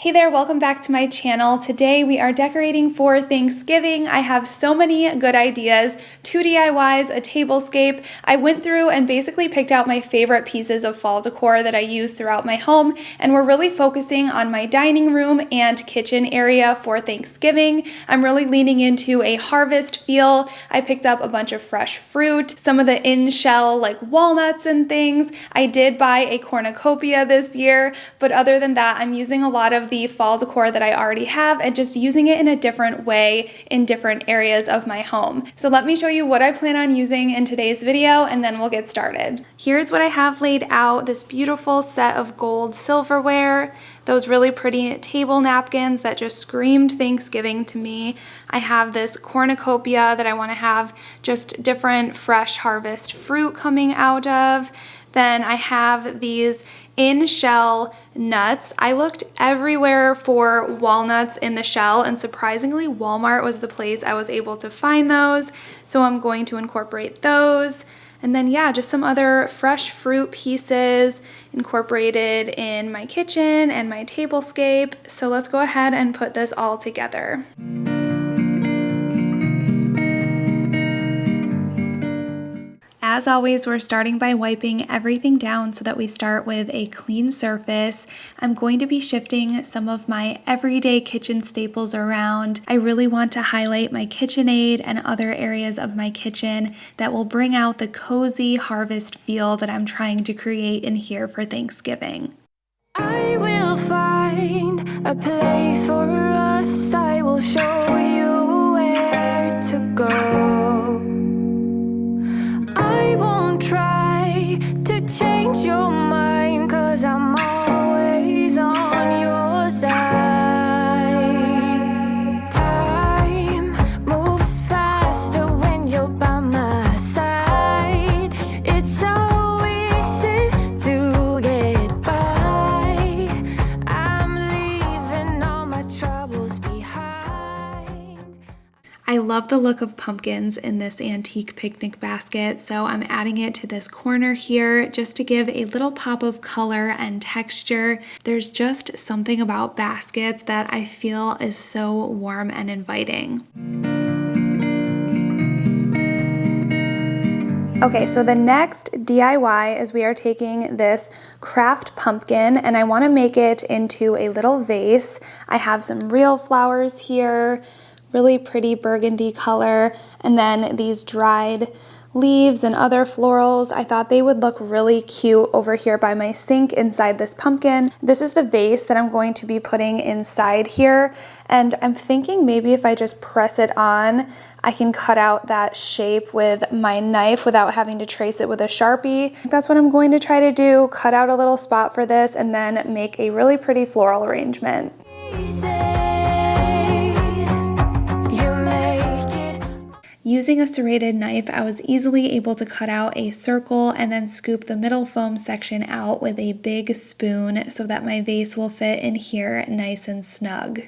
Hey there, welcome back to my channel. Today we are decorating for Thanksgiving. I have so many good ideas, 2 DIYs, a tablescape. I went through and basically picked out my favorite pieces of fall decor that I use throughout my home, and we're really focusing on my dining room and kitchen area for Thanksgiving. I'm really leaning into a harvest feel. I picked up a bunch of fresh fruit, some of the in-shell like walnuts and things. I did buy a cornucopia this year, but other than that, I'm using a lot of the fall decor that I already have and just using it in a different way in different areas of my home. So let me show you what I plan on using in today's video and then we'll get started. Here's what I have laid out, this beautiful set of gold silverware, those really pretty table napkins that just screamed Thanksgiving to me. I have this cornucopia that I want to have just different fresh harvest fruit coming out of. Then I have these in-shell nuts. I looked everywhere for walnuts in the shell, and surprisingly Walmart was the place I was able to find those. So I'm going to incorporate those. And then yeah, just some other fresh fruit pieces incorporated in my kitchen and my tablescape. So let's go ahead and put this all together. As always, we're starting by wiping everything down so that we start with a clean surface. I'm going to be shifting some of my everyday kitchen staples around. I really want to highlight my KitchenAid and other areas of my kitchen that will bring out the cozy harvest feel that I'm trying to create in here for Thanksgiving. I will find a place for us. I will show you where to go. I won't try to change your mind, 'cause I'm always on your side. Time moves faster when you're by my side. It's so easy to get by. I'm leaving all my troubles behind. I love the look of pumpkins in this antique picnic basket, so I'm adding it to this corner here just to give a little pop of color and texture. There's just something about baskets that I feel is so warm and inviting. Okay, so the next DIY is we are taking this craft pumpkin and I want to make it into a little vase. I have some real flowers here, really pretty burgundy color, and then these dried leaves and other florals. I thought they would look really cute over here by my sink inside this pumpkin. This is the vase that I'm going to be putting inside here, and I'm thinking maybe if I just press it on, I can cut out that shape with my knife without having to trace it with a Sharpie. That's what I'm going to try to do, cut out a little spot for this and then make a really pretty floral arrangement. Using a serrated knife, I was easily able to cut out a circle and then scoop the middle foam section out with a big spoon so that my vase will fit in here nice and snug.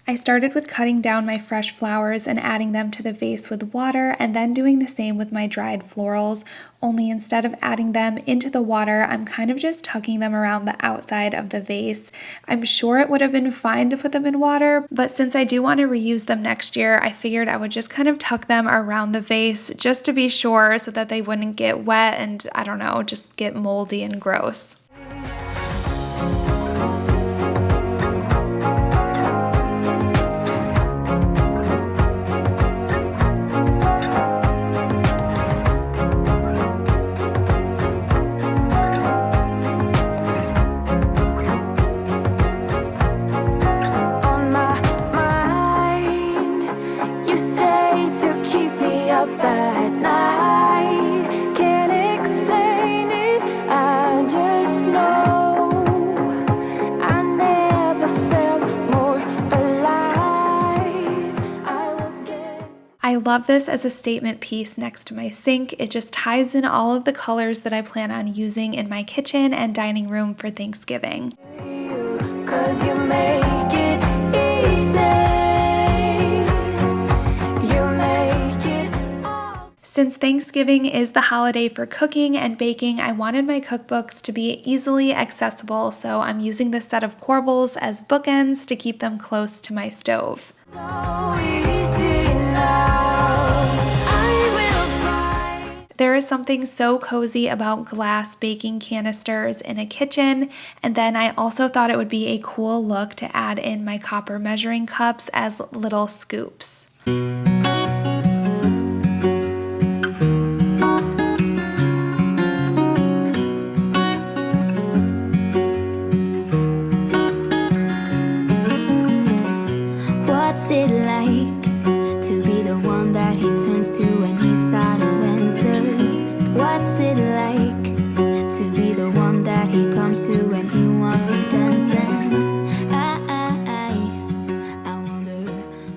I started with cutting down my fresh flowers and adding them to the vase with water, and then doing the same with my dried florals, only instead of adding them into the water, I'm kind of just tucking them around the outside of the vase. I'm sure it would have been fine to put them in water, but since I do want to reuse them next year, I figured I would just kind of tuck them around the vase just to be sure so that they wouldn't get wet and, I don't know, just get moldy and gross. At night, can't explain it, I just love this as a statement piece next to my sink. It just ties in all of the colors that I plan on using in my kitchen and dining room for Thanksgiving. 'Cause you make it easy. You make it all. Since Thanksgiving is the holiday for cooking and baking, I wanted my cookbooks to be easily accessible, so I'm using this set of corbels as bookends to keep them close to my stove. So easy now. I will fight. There is something so cozy about glass baking canisters in a kitchen, and then I also thought it would be a cool look to add in my copper measuring cups as little scoops. What's it like to be the one that he turns to when he's out of answers? What's it like to be the one that he comes to when he wants to dance? I wonder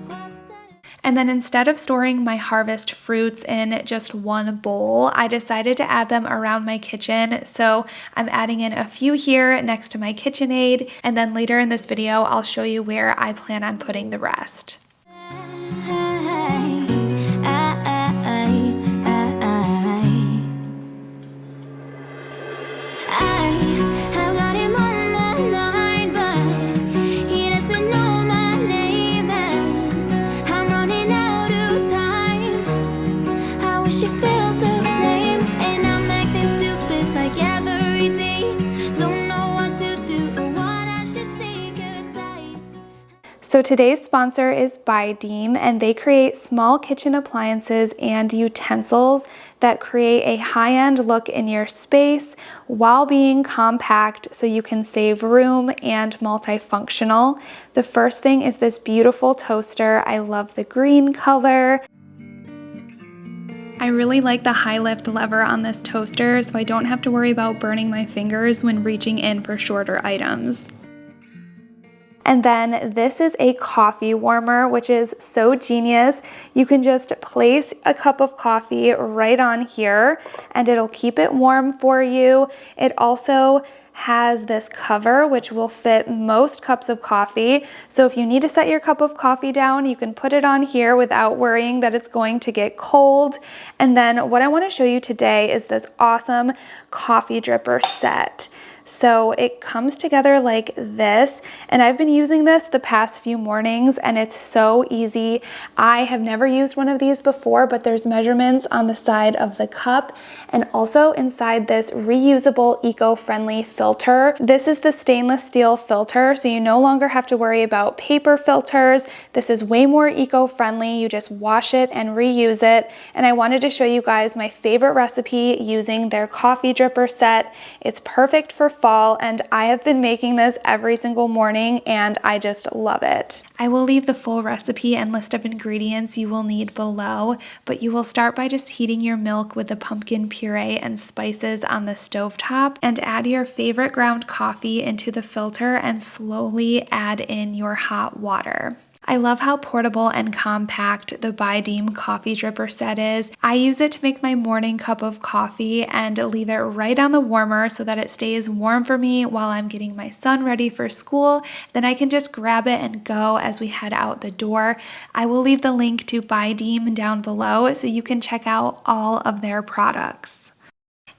what's that. And then instead of storing my harvest fruits in just one bowl, I decided to add them around my kitchen. So I'm adding in a few here next to my KitchenAid, and then later in this video, I'll show you where I plan on putting the rest. I've got him on my mind, but he doesn't know my name, and I'm running out of time. I wish you felt the same, and I'm acting stupid like every day. Don't know what to do or what I should say, 'cause So today's sponsor is BuyDeem, and they create small kitchen appliances and utensils that create a high-end look in your space while being compact so you can save room and multifunctional. The first thing is this beautiful toaster. I love the green color. I really like the high lift lever on this toaster, so I don't have to worry about burning my fingers when reaching in for shorter items. And then this is a coffee warmer, which is so genius. You can just place a cup of coffee right on here and it'll keep it warm for you. It also has this cover which will fit most cups of coffee. So if you need to set your cup of coffee down, you can put it on here without worrying that it's going to get cold. And then what I want to show you today is this awesome coffee dripper set. So it comes together like this, and I've been using this the past few mornings and it's so easy. I have never used one of these before, but there's measurements on the side of the cup and also inside this reusable eco-friendly filter. This is the stainless steel filter, so you no longer have to worry about paper filters. This is way more eco-friendly. You just wash it and reuse it. And I wanted to show you guys my favorite recipe using their coffee dripper set. It's perfect for fall, and I have been making this every single morning and I just love it. I will leave the full recipe and list of ingredients you will need below, but you will start by just heating your milk with the pumpkin puree and spices on the stovetop and add your favorite ground coffee into the filter and slowly add in your hot water. I love how portable and compact the BuyDeem coffee dripper set is. I use it to make my morning cup of coffee and leave it right on the warmer so that it stays warm for me while I'm getting my son ready for school. Then I can just grab it and go as we head out the door. I will leave the link to BuyDeem down below so you can check out all of their products.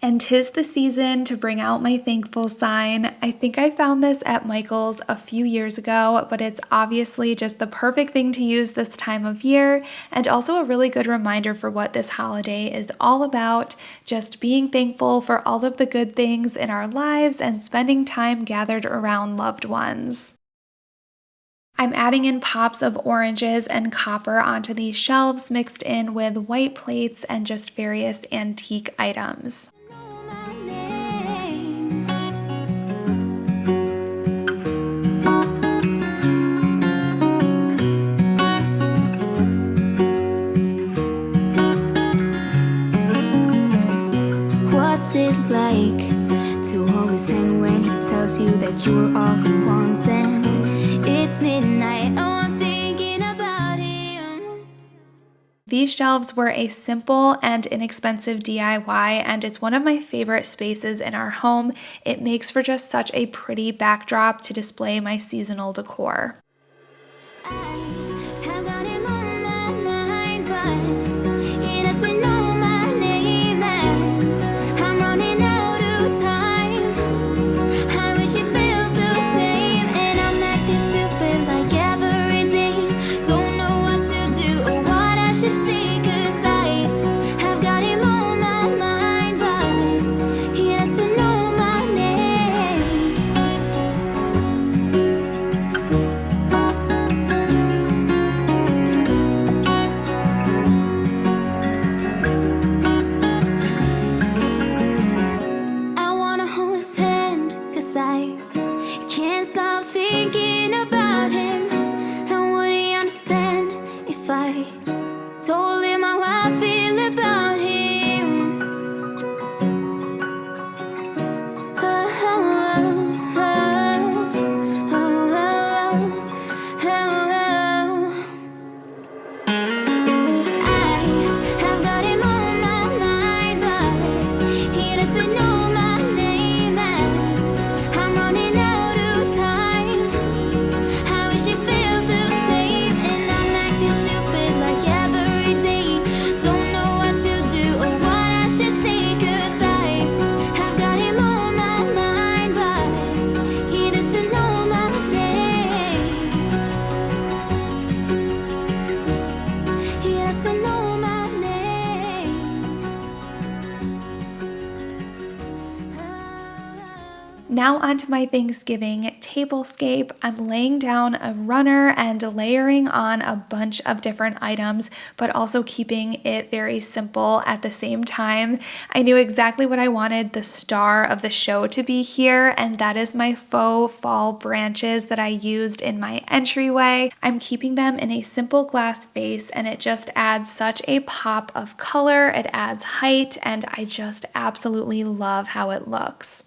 And 'tis the season to bring out my thankful sign. I think I found this at Michael's a few years ago, but it's obviously just the perfect thing to use this time of year, and also a really good reminder for what this holiday is all about, just being thankful for all of the good things in our lives and spending time gathered around loved ones. I'm adding in pops of oranges and copper onto these shelves mixed in with white plates and just various antique items. what's it like to hold his hand when he tells you that you are all he wants, and it's midnight, oh I'm thinking about him. These shelves were a simple and inexpensive DIY, and it's one of my favorite spaces in our home. It makes for just such a pretty backdrop to display my seasonal decor. Now onto my Thanksgiving tablescape. I'm laying down a runner and layering on a bunch of different items, but also keeping it very simple at the same time. I knew exactly what I wanted the star of the show to be here, and that is my faux fall branches that I used in my entryway. I'm keeping them in a simple glass vase, and it just adds such a pop of color. It adds height, and I just absolutely love how it looks.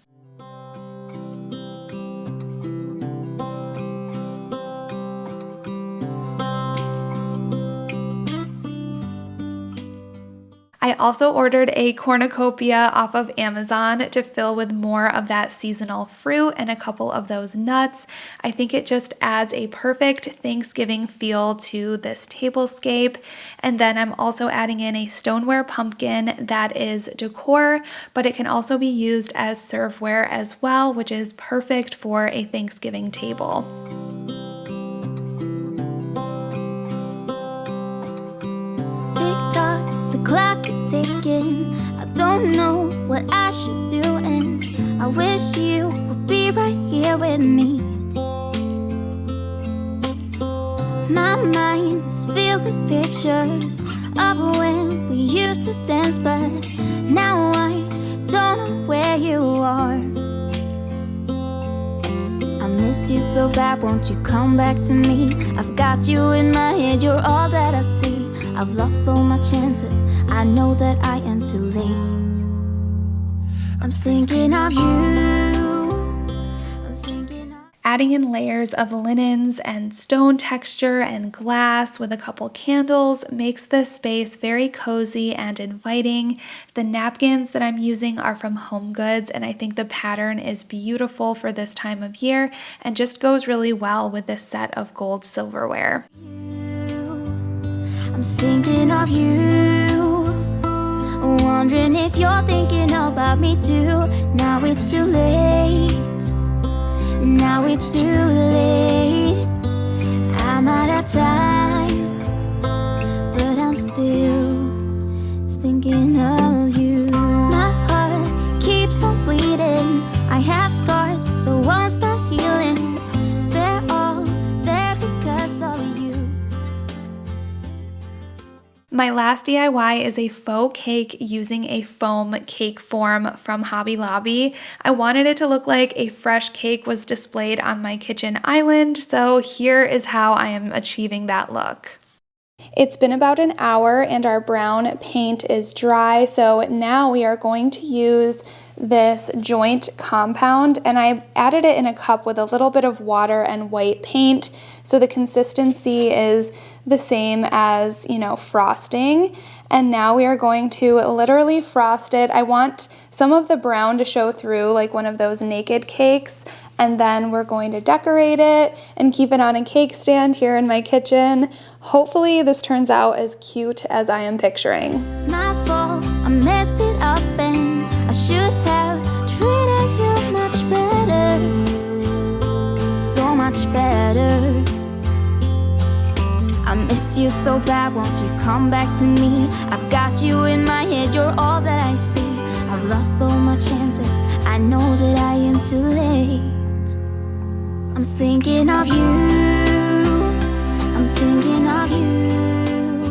I also ordered a cornucopia off of Amazon to fill with more of that seasonal fruit and a couple of those nuts. I think it just adds a perfect Thanksgiving feel to this tablescape. And then I'm also adding in a stoneware pumpkin that is decor, but it can also be used as serveware as well, which is perfect for a Thanksgiving table. The clock keeps ticking. I don't know what I should do, and I wish you would be right here with me. My mind is filled with pictures of when we used to dance, but now I don't know where you are. I miss you so bad, won't you come back to me? I've got you in my head, you're all that I see. I've lost all my chances, I know that I am too late. I'm thinking of you. Adding in layers of linens and stone texture and glass with a couple candles makes this space very cozy and inviting. The napkins that I'm using are from HomeGoods, and I think the pattern is beautiful for this time of year and just goes really well with this set of gold silverware. I'm thinking of you, wondering if you're thinking about me too. Now it's too late, now it's too late. I'm out of time, but I'm still thinking of you. My heart keeps on bleeding, I have scars, the ones that healing. They're all there because of you. My last DIY is a faux cake using a foam cake form from Hobby Lobby. I wanted it to look like a fresh cake was displayed on my kitchen island, so here is how I am achieving that look. It's been about an hour and our brown paint is dry, so now we are going to use this joint compound, and I added it in a cup with a little bit of water and white paint, so the consistency is the same as, you know, frosting. And now we are going to literally frost it. I want some of the brown to show through like one of those naked cakes, and then we're going to decorate it and keep it on a cake stand here in my kitchen. Hopefully this turns out as cute as I am picturing. It's my fault, I messed it up and I should have treated you much better, so much better. I miss you so bad, won't you come back to me? I've got you in my head, you're all that I see. I've lost all my chances, I know that I am too late. I'm thinking of you, I'm thinking of you,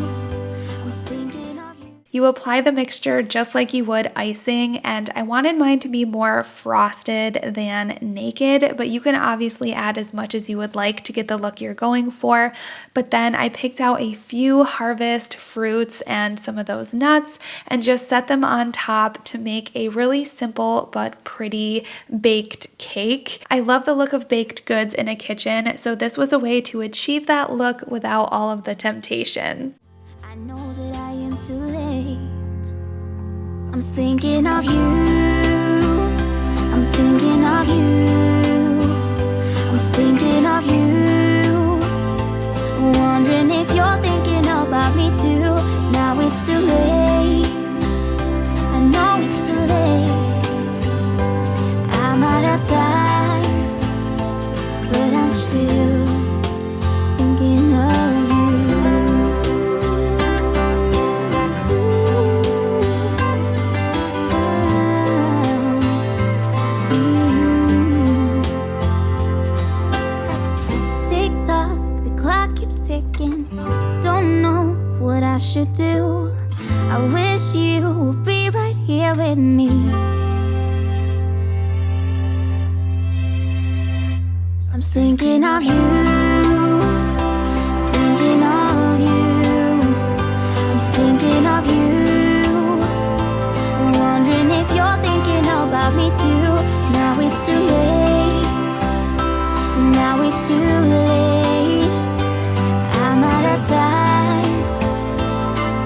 I'm thinking of you. You apply the mixture just like you would icing, and I wanted mine to be more frosted than naked, but you can obviously add as much as you would like to get the look you're going for. But then I picked out a few harvest fruits and some of those nuts and just set them on top to make a really simple but pretty baked cake. I love the look of baked goods in a kitchen, so this was a way to achieve that look without all of the temptation. I know that I am too late. I'm thinking of you, I'm thinking of you, I'm thinking of you, wondering if you're thinking about me too. Now it's too late, I know it's too late. I'm out of time, but I'm still thinking of you. Don't know what I should do. I wish you would be right here with me. I'm thinking of you, thinking of you, I'm thinking of you, wondering if you're thinking about me too. Now it's too late, now it's too late. I'm out of time,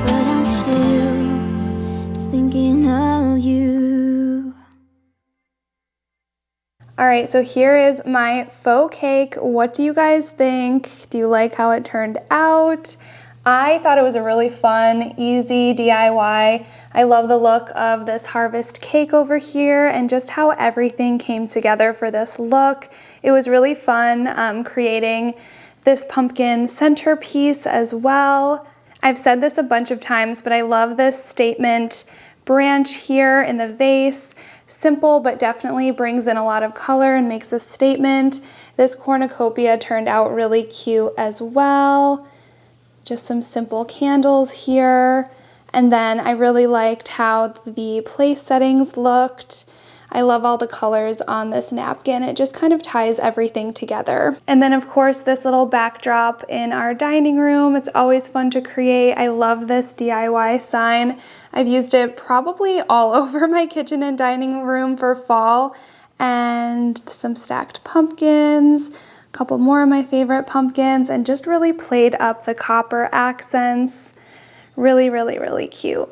but I'm still thinking of you. All right, so here is my faux cake. What do you guys think? Do you like how it turned out? I thought it was a really fun, easy DIY. I love the look of this harvest cake over here and just how everything came together for this look. It was really fun creating this pumpkin centerpiece as well. I've said this a bunch of times, but I love this statement branch here in the vase. Simple, but definitely brings in a lot of color and makes a statement. This cornucopia turned out really cute as well. Just some simple candles here. And then I really liked how the place settings looked. I love all the colors on this napkin. It just kind of ties everything together. And then of course this little backdrop in our dining room. It's always fun to create. I love this DIY sign. I've used it probably all over my kitchen and dining room for fall. And some stacked pumpkins, a couple more of my favorite pumpkins, and just really played up the copper accents. Really, really, really cute.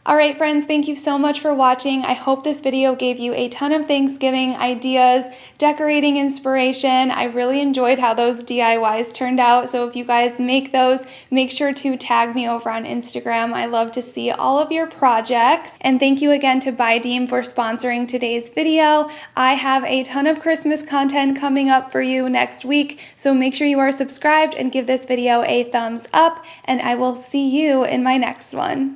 All right, friends, thank you so much for watching. I hope this video gave you a ton of Thanksgiving ideas, decorating inspiration. I really enjoyed how those DIYs turned out. So if you guys make those, make sure to tag me over on Instagram. I love to see all of your projects. And thank you again to BuyDeem for sponsoring today's video. I have a ton of Christmas content coming up for you next week. So make sure you are subscribed and give this video a thumbs up, and I will see you in my next one.